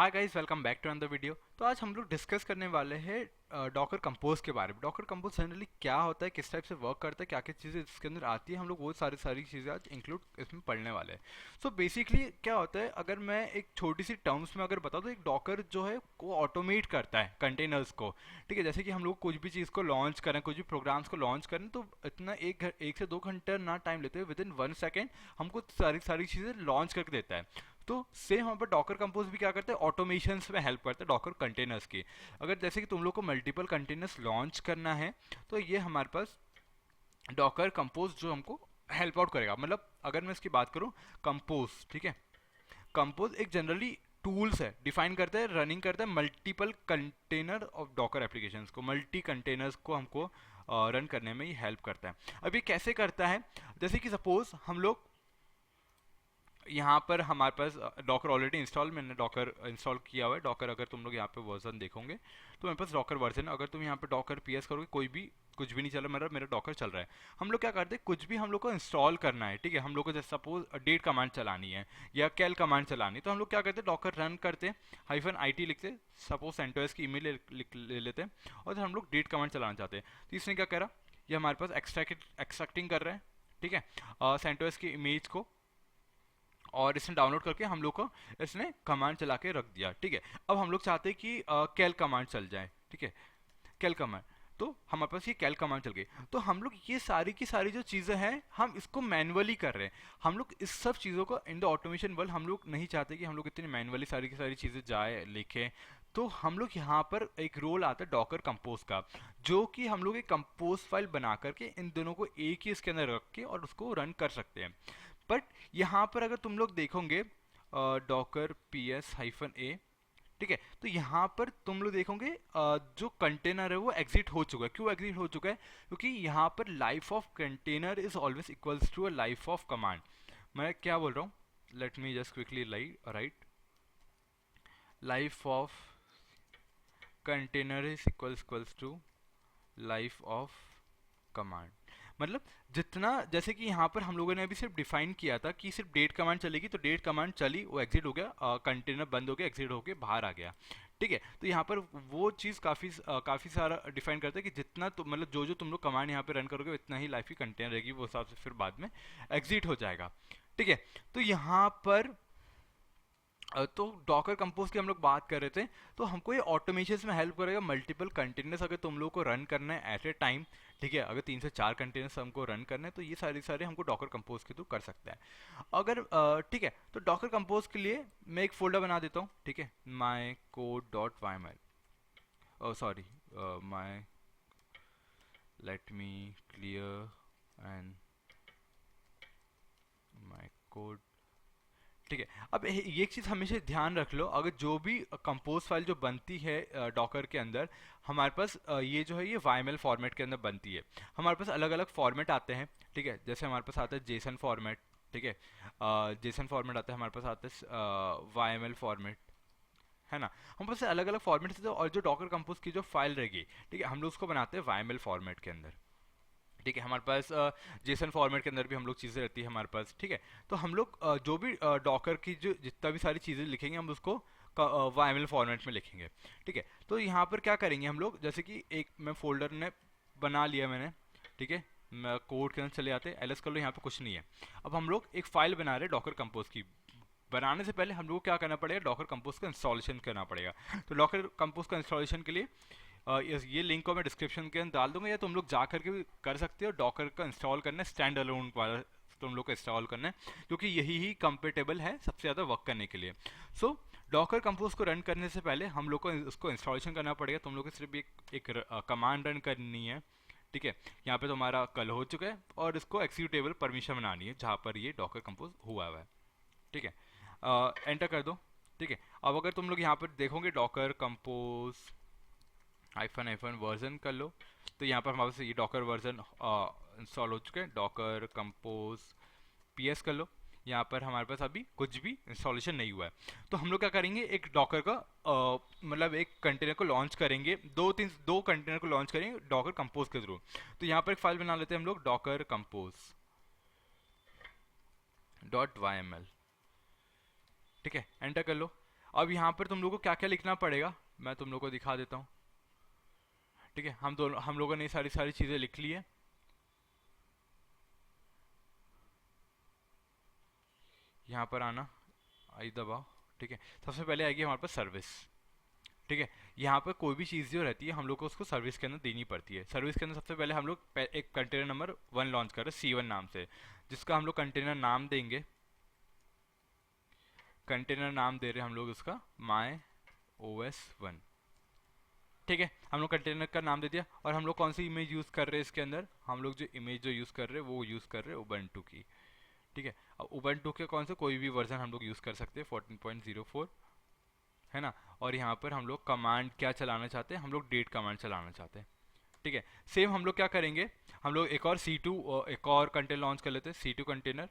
Hi guys, welcome back to another video. तो आज हम लोग डिस्कस करने वाले हैं डॉकर कंपोज के बारे में। डॉकर कंपोज जनरली क्या होता है, किस टाइप से वर्क करता है, क्या क्या चीज़ें इसके अंदर आती है, हम लोग वो सारी चीज़ें आज इंक्लूड इसमें पढ़ने वाले हैं। सो बेसिकली क्या होता है, अगर मैं एक छोटी सी टर्म्स में अगर बताऊँ तो एक डॉकर जो है वो ऑटोमेट करता है कंटेनर्स को। ठीक है, जैसे कि हम लोग कुछ भी चीज़ को लॉन्च करें, कुछ भी प्रोग्राम्स को लॉन्च करें तो इतना एक से 2 घंटे ना टाइम लेते हुए विद इन 1 सेकेंड हमको सारी चीज़ें लॉन्च करके देता है। तो सेम यहाँ पर डॉकर कंपोज भी क्या करते हैं, ऑटोमेशंस में हेल्प करते हैं डॉकर कंटेनर्स की। अगर जैसे कि तुम लोग को मल्टीपल कंटेनर्स लॉन्च करना है तो ये हमारे पास डॉकर कंपोज जो हमको हेल्प आउट करेगा। मतलब अगर मैं इसकी बात करूँ, कंपोज, ठीक है, कंपोज एक जनरली टूल्स है, डिफाइन करता है, रनिंग करता है multiple container of Docker applications को, मल्टी कंटेनर्स को हमको रन करने में ये हेल्प करता है। अब ये कैसे करता है, जैसे कि सपोज हम लोग यहाँ पर हमारे पास डॉकर ऑलरेडी इंस्टॉल, मैंने डॉकर इंस्टॉल किया हुआ है। डॉकर अगर तुम लोग यहाँ पे वर्जन देखोगे तो मेरे पास डॉकर वर्जन, अगर तुम यहाँ पे डॉकर पीएस करोगे कोई भी कुछ भी नहीं चल रहा, मेरा मेरा डॉकर चल रहा है। हम लोग क्या करते हैं, कुछ भी हम लोग को इंस्टॉल करना है, ठीक है, हम लोग को जैसे सपोज डेट कमांड चलानी है या कैल कमांड चलानी है, तो हम लोग क्या करते हैं, डॉकर रन करते हैं, -it लिखते, सपोज सेंटोस की ईमेल ले लेते हैं और हम लोग डेट कमांड चलाना चाहते हैं। तो इसने क्या करा, ये हमारे पास एक्सट्रैक्टिंग कर रहे हैं, ठीक है, सेंटोस की इमेज को, और इसने डाउनलोड करके हम लोग को इसने कमांड चला के रख दिया। ठीक है, अब हम लोग चाहते हैं कि कैल कमांड चल जाए, ठीक है, कैल कमांड, तो हमारे पास ये कैल कमांड चल गई। तो हम लोग ये सारी की सारी जो चीज़ें हैं हम इसको मैनुअली कर रहे हैं। हम लोग इस सब चीज़ों को इन द ऑटोमेशन वर्ल्ड हम लोग नहीं चाहते कि हम लोग इतनी मैनुअली सारी की सारी चीज़ें जाए लिखें। तो हम लोग यहाँ पर एक रोल आता है डॉकर कंपोज का, जो कि हम लोग एक कंपोज फाइल बना करके इन दोनों को एक ही इसके अंदर रख के और उसको रन कर सकते हैं। बट यहाँ पर अगर तुम लोग देखोगे डॉकर PS-A, ठीक है, तो यहाँ पर तुम लोग देखोगे जो कंटेनर है वो एग्जिट हो चुका है। क्यों एग्जिट हो चुका है, क्योंकि यहाँ पर life of container is always equals to a life of command. मैं क्या बोल रहा हूँ, let me just quickly write, life of container is equals to life of command. मतलब जितना, जैसे कि यहाँ पर हम लोगों ने अभी सिर्फ डिफाइन किया था कि सिर्फ डेट कमांड चलेगी, तो डेट कमांड चली, वो एग्जिट हो गया, कंटेनर बंद हो गया, एग्जिट होके बाहर आ गया। ठीक है, तो यहाँ पर वो चीज़ काफ़ी सारा डिफाइन करता है कि जितना तो मतलब जो जो तुम लोग कमांड यहाँ पे रन करोगे उतना ही लाइफ की कंटेनर रहेगी, वो हिसाब से फिर बाद में एग्जिट हो जाएगा। ठीक है, तो यहाँ पर तो डॉकर कंपोज की हम लोग बात कर रहे थे, तो हमको ये ऑटोमेशन में हेल्प करेगा। मल्टीपल कंटेनर्स अगर तुम लोग को रन करना है एट ए टाइम, ठीक है, अगर 3 से 4 कंटेनर्स हमको रन करना है तो ये सारे हमको डॉकर कंपोज के थ्रू कर सकते हैं। अगर ठीक है, तो डॉकर कंपोज के लिए मैं एक फोल्डर बना देता हूँ, ठीक है, my code dot YML, sorry, my, let me clear and my code, ठीक है। अब ये एक चीज़ हमेशा ध्यान रख लो, अगर जो भी कंपोज फाइल जो बनती है डॉकर के अंदर, हमारे पास ये जो है ये YML फॉर्मेट के अंदर बनती है। हमारे पास अलग अलग फॉर्मेट आते हैं, ठीक है, जैसे हमारे पास आता है जेसन फॉर्मेट, ठीक है, जेसन फॉर्मेट आता है, हमारे पास आता है YML फॉर्मेट, है ना। हम पास अलग अलग फॉर्मेट, और जो डॉकर कंपोज की जो फाइल रहेगी, ठीक है, हम लोग उसको बनाते हैं YML फॉर्मेट के अंदर। ठीक है, हमारे पास जेसन फॉर्मेट के अंदर भी हम लोग चीज़ें रहती है हमारे पास। ठीक है, तो हम लोग जो भी डॉकर की जो जितना भी सारी चीज़ें लिखेंगे हम उसको YML फॉर्मेट में लिखेंगे। ठीक है, तो यहाँ पर क्या करेंगे हम लोग, जैसे कि एक मैं फोल्डर ने बना लिया मैंने, ठीक है, मैं कोड के अंदर चले आते, LS कर लो, यहाँ पे कुछ नहीं है। अब हम लोग एक फाइल बना रहे हैं डॉकर कंपोज की। बनाने से पहले हम लोग को क्या करना पड़ेगा, डॉकर कंपोज का इंस्टॉलेशन करना पड़ेगा। तो डॉकर कंपोज का इंस्टॉलेशन के लिए ये लिंक को मैं डिस्क्रिप्शन के अंदर डाल दूंगा, या तुम लोग जा करके भी कर सकते हो। डॉकर का इंस्टॉल करना है, स्टैंड अलोन वाला तुम लोग को इंस्टॉल करना है, क्योंकि यही ही कंपेटेबल है सबसे ज़्यादा वर्क करने के लिए। सो डॉकर कंपोज को रन करने से पहले हम लोग को उसको इंस्टॉलेशन करना पड़ेगा। तुम लोग को सिर्फ एक कमांड रन करनी है, ठीक है, यहाँ पे तुम्हारा कल हो चुका है, और इसको एक्सिक्यूटेबल परमिशन बनानी है जहाँ पर ये डॉकर कंपोज हुआ है, ठीक है, एंटर कर दो। ठीक है, अब अगर तुम लोग यहाँ पर देखोगे डॉकर कंपोज हाइफन वर्जन कर लो, तो यहाँ पर हमारे पास ये डॉकर वर्जन इंस्टॉल हो चुका है। डॉकर कंपोज PS कर लो, यहाँ पर हमारे पास अभी कुछ भी इंस्टॉलेशन नहीं हुआ है। तो हम लोग क्या करेंगे, एक डॉकर का मतलब एक कंटेनर को लॉन्च करेंगे, दो कंटेनर को लॉन्च करेंगे डॉकर कंपोज के थ्रू। तो यहाँ पर एक फाइल बना लेते हैं हम लोग, डॉकर कंपोज डॉट YML, ठीक है, एंटर कर लो। अब यहाँ पर तुम लोगों को क्या क्या लिखना पड़ेगा, मैं तुम लोगों को दिखा देता हूँ। ठीक है, हम लोगों ने सारी सारी चीज़ें लिख ली है। यहाँ पर आना, आई दबाओ। ठीक है, सबसे पहले आएगी हमारे पास सर्विस। ठीक है, यहाँ पर कोई भी चीज़ जो रहती है हम लोग को उसको सर्विस के अंदर देनी पड़ती है। सर्विस के अंदर सबसे पहले हम लोग एक कंटेनर नंबर 1 लॉन्च कर रहे हैं C1 नाम से, जिसका हम लोग कंटेनर नाम देंगे। कंटेनर नाम दे रहे हैं हम लोग उसका माई OS1। ठीक है, हम लोग कंटेनर का नाम दे दिया। और हम लोग कौन सी इमेज यूज़ कर रहे हैं इसके अंदर, हम लोग जो इमेज जो यूज़ कर रहे हैं वो यूज़ कर रहे हैं उबंटू की। ठीक है, अब उबंटू के कौन से कोई भी वर्जन हम लोग यूज़ कर सकते हैं, 14.04, है ना। और यहाँ पर हम लोग कमांड क्या चलाना चाहते हैं, हम लोग डेट कमांड चलाना चाहते हैं। ठीक है, सेम हम लोग क्या करेंगे, हम लोग एक और C2 एक और कंटेनर लॉन्च कर लेते हैं, C2 कंटेनर।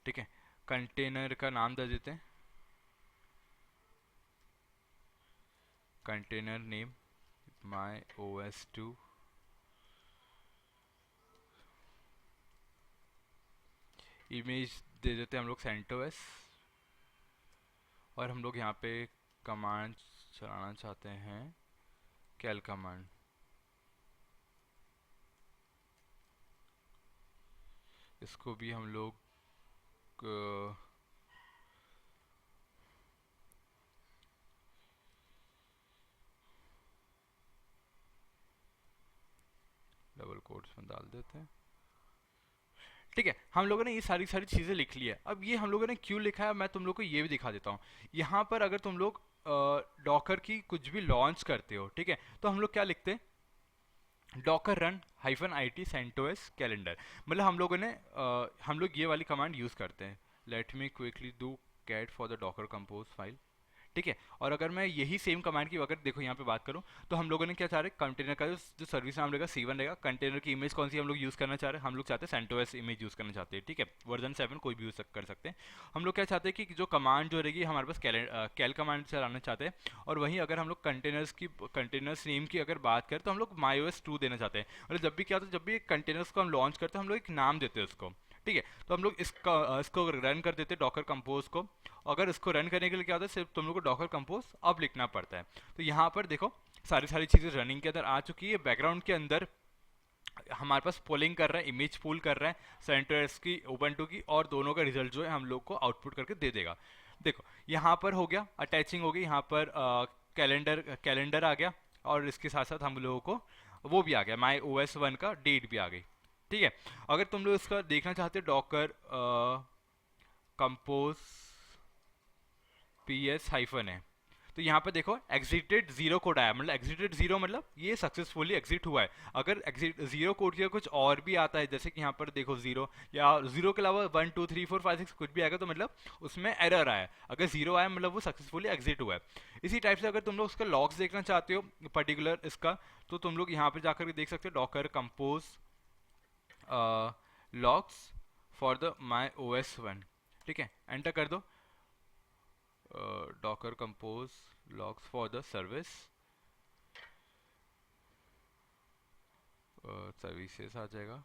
ठीक है, कंटेनर का नाम दे देते हैं, container name my OS2। Image दे देते हैं हम लोग CentOS। और हम लोग यहाँ पे कमांड चलाना चाहते हैं कैल कमांड। इसको भी हम लोग डबल कोट्स में डाल देते हैं। ठीक है, हम लोगों ने ये सारी सारी चीज़ें लिख ली है। अब ये हम लोगों ने क्यों लिखा है मैं तुम लोग को ये भी दिखा देता हूँ। यहाँ पर अगर तुम लोग डॉकर की कुछ भी लॉन्च करते हो, ठीक है, तो हम लोग क्या लिखते हैं, Docker run -IT CentOS calendar. मतलब हम लोगों ने हम लोग ये वाली कमांड यूज़ करते हैं, let me quickly do cat for the Docker compose file. ठीक है, और अगर मैं यही सेम कमांड की अगर देखो यहाँ पे बात करूँ, तो हम लोगों ने क्या चाह रहे, कंटेनर का जो सर्विस नाम रहेगा C1 रहेगा। कंटेनर की इमेज कौन सी हम लोग यूज़ करना चाह रहे हैं, हम लोग चाहते हैं CentOS इमेज यूज़ करना चाहते हैं। ठीक है, वर्जन 7 कोई भी यूज़ कर सकते हैं। हम लोग क्या चाहते हैं कि जो कमांड जो रहेगी हमारे पास कैल कमांड चलाना चाहते हैं। और वहीं अगर हम लोग कंटेनर्स नेम की अगर बात करें तो हम लोग MyOS2 देना चाहते हैं। मतलब जब भी क्या होता है, जब भी कंटेनर्स को हम लॉन्च करते हैं हम लोग एक नाम देते हैं उसको। ठीक है, तो हम लोग इसको रन कर देते हैं डॉकर कंपोज को। अगर इसको रन करने के लिए क्या होता है, सिर्फ तुम लोग को डॉकर कंपोज अब लिखना पड़ता है। तो यहाँ पर देखो सारी सारी चीज़ें रनिंग के अंदर आ चुकी है। बैकग्राउंड के अंदर हमारे पास पोलिंग कर रहा है, इमेज पुल कर रहा है CentOS की उबंटू की, और दोनों का रिजल्ट जो है हम लोग को आउटपुट करके दे देगा। देखो यहाँ पर हो गया, अटैचिंग हो गई, यहाँ पर कैलेंडर आ गया, और इसके साथ साथ हम लोगों को वो भी आ गया, माई OS1 का डेट भी आ गई। ठीक है, अगर तुम लोग इसका देखना चाहते हो डॉकर कंपोज PS- है, तो यहाँ पे देखो एग्जिटेड 0 कोड आया, मतलब एग्जिटेड 0 मतलब ये सक्सेसफुली एग्जिट हुआ है। अगर एग्जिट 0 कोड का कुछ और भी आता है, जैसे कि यहाँ पर देखो 0 या 0 के अलावा 1 2 3 4 5 6 कुछ भी आएगा, तो मतलब उसमें एरर आया। अगर 0 आया मतलब वो सक्सेसफुली एग्जिट हुआ है। इसी टाइप से अगर तुम लोग उसका लॉग्स देखना चाहते हो पर्टिकुलर इसका, तो तुम लोग यहाँ पे जाकर के देख सकते हो docker compose logs for the my OS1। ठीक है, एंटर कर दो, docker compose logs for the service, services आ जाएगा।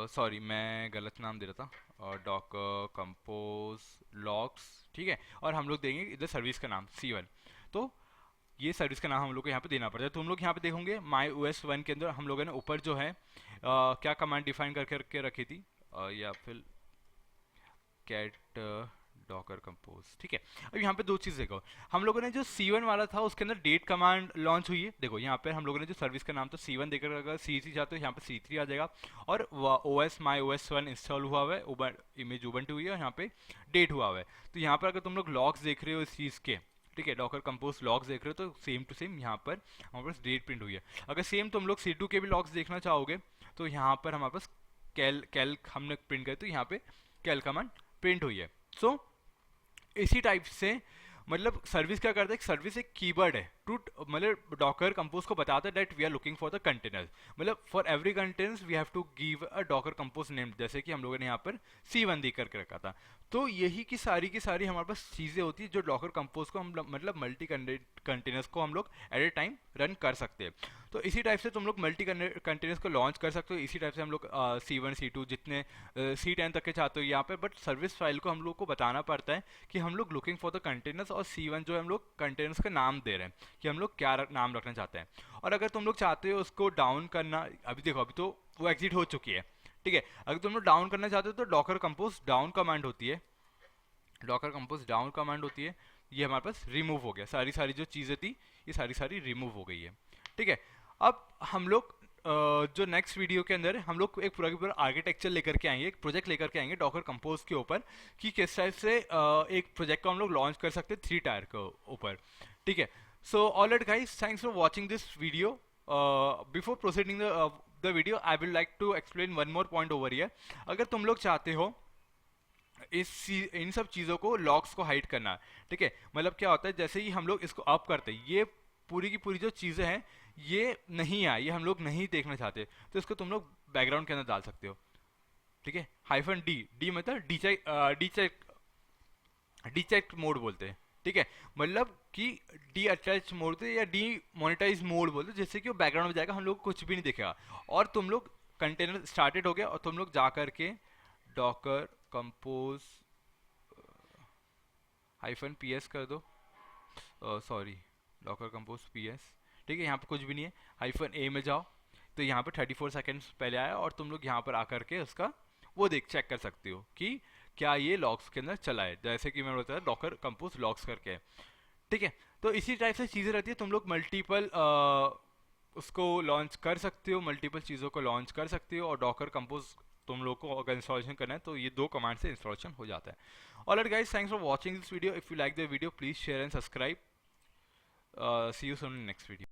सॉरी मैं गलत नाम दे रहा था, डॉकर कंपोज लॉग्स। ठीक है, और हम लोग देंगे इधर सर्विस का नाम C1। तो ये सर्विस का नाम हम लोग को यहाँ पे देना पड़ता है। तुम लोग यहाँ पे देखोगे माई OS1 के अंदर हम लोगों ने ऊपर जो है क्या कमांड डिफाइन करके रखी थी, या फिर कैट डॉकर कंपोज। ठीक है, अब यहाँ पे दो चीज़ देखो, हम लोगों ने जो C1 वाला था उसके अंदर डेट कमांड लॉन्च हुई है। देखो यहाँ पे हम लोगों ने जो सर्विस का नाम था C1 देकर, अगर C3 चाहते हो यहाँ पे C3 आ जाएगा। और OS माई OS1 इंस्टॉल हुआ हुआ है, इमेज उबंटू हुई है, और यहाँ पे डेट हुआ हुआ है। तो यहाँ पर अगर तुम लोग लॉग्स देख रहे हो इस चीज़ के, ठीक है, डॉकर कंपोज लॉग्स देख रहे हो, तो सेम टू सेम यहाँ पर हमारे पास डेट प्रिंट हुई है। अगर सेम तुम लोग C2 के भी लॉग्स देखना चाहोगे, तो यहाँ पर हमारे पास कैल हमने प्रिंट किया, तो यहाँ पे कैल कमांड प्रिंट हुई है। सो इसी टाइप से मतलब सर्विस क्या करता है, सर्विस एक कीवर्ड है। टू मतलब डॉकर कंपोज को बताता है that we are looking for the containers, मतलब for every containers we have to give a docker compose name, जैसे कि हम लोगों ने यहाँ पर C1 दे करके रखा था। तो यही की सारी हमारे पास चीज़ें होती है जो डॉकर कंपोज को हम मतलब मल्टी कंटेनर्स को हम लोग एट ए टाइम रन कर सकते हैं। तो इसी टाइप से तुम लोग मल्टी कंटेनर्स को लॉन्च कर सकते हो। इसी टाइप से हम लोग C1 C2 जितने C10 तक के चाहते हो यहाँ पे, बट सर्विस फाइल को हम लोग को बताना पड़ता है कि हम लोग लुकिंग फॉर द कंटेनर्स, और C1 जो है हम लोग कंटेनर्स का नाम दे रहे हैं कि हम लोग क्या नाम रखना चाहते हैं। और अगर तुम लोग चाहते हो उसको डाउन करना, अभी देखो अभी तो वो एग्जिट हो चुकी है, ठीक है। अगर तुम लोग डाउन करना चाहते हो तो डॉकर कंपोज डाउन कमांड होती है, डॉकर कंपोज डाउन कमांड होती है। ये हमारे पास रिमूव हो गया, सारी जो चीज़ें थी ये सारी रिमूव हो गई है, ठीक है। अब हम लोग जो नेक्स्ट वीडियो के अंदर हम लोग एक पूरा की पूरा आर्किटेक्चर लेकर के आएंगे, एक प्रोजेक्ट लेकर के आएंगे डॉकर कंपोज के ऊपर कि किस टाइप से एक प्रोजेक्ट को हम लोग लॉन्च कर सकते हैं 3 टायर के ऊपर, ठीक है। So alright guys, thanks for watching this video. Before proceeding the video I will like to explain one more point over here. अगर तुम लोग चाहते हो इन सब चीज़ों को लॉग्स को हाइड करना, ठीक है, मतलब क्या होता है जैसे ही हम लोग इसको अप करते हैं ये पूरी की पूरी जो चीज़ें हैं ये नहीं आए, ये हम लोग नहीं देखना चाहते, तो इसको तुम लोग बैकग्राउंड के अंदर डाल सकते हो, ठीक है। -D, डी मतलब डीचेक मोड बोलते हैं, ठीक है, मतलब कि डी अटैच मोड बोलते हैं या डी मोनेटाइज मोड बोलते हैं, जिससे कि वो बैकग्राउंड में जाएगा, हम लोग कुछ भी नहीं दिखेगा। और तुम लोग कंटेनर स्टार्टेड हो गया और तुम लोग जा करके डॉकर कंपोज -PS कर दो, सॉरी डॉकर कंपोज PS, ठीक है। यहाँ पे कुछ भी नहीं है, -A में जाओ तो यहाँ पे 34 सेकेंड्स पहले आया और तुम लोग यहाँ पर आकर के उसका वो चेक कर सकते हो कि क्या ये लॉग्स के अंदर चला है, जैसे कि मैं बताया डॉकर कंपोज लॉग्स करके, ठीक है। तो इसी टाइप से चीज़ें रहती है, तुम लोग मल्टीपल उसको लॉन्च कर सकते हो, मल्टीपल चीज़ों को लॉन्च कर सकते हो, और डॉकर कंपोज तुम लोग को अगर इंस्टॉलेशन करना है तो ये 2 कमांड से इंस्टॉलेशन हो जाता है। Alright guys, thanks for watching this video. If you like the video please share and subscribe. See you soon in next video.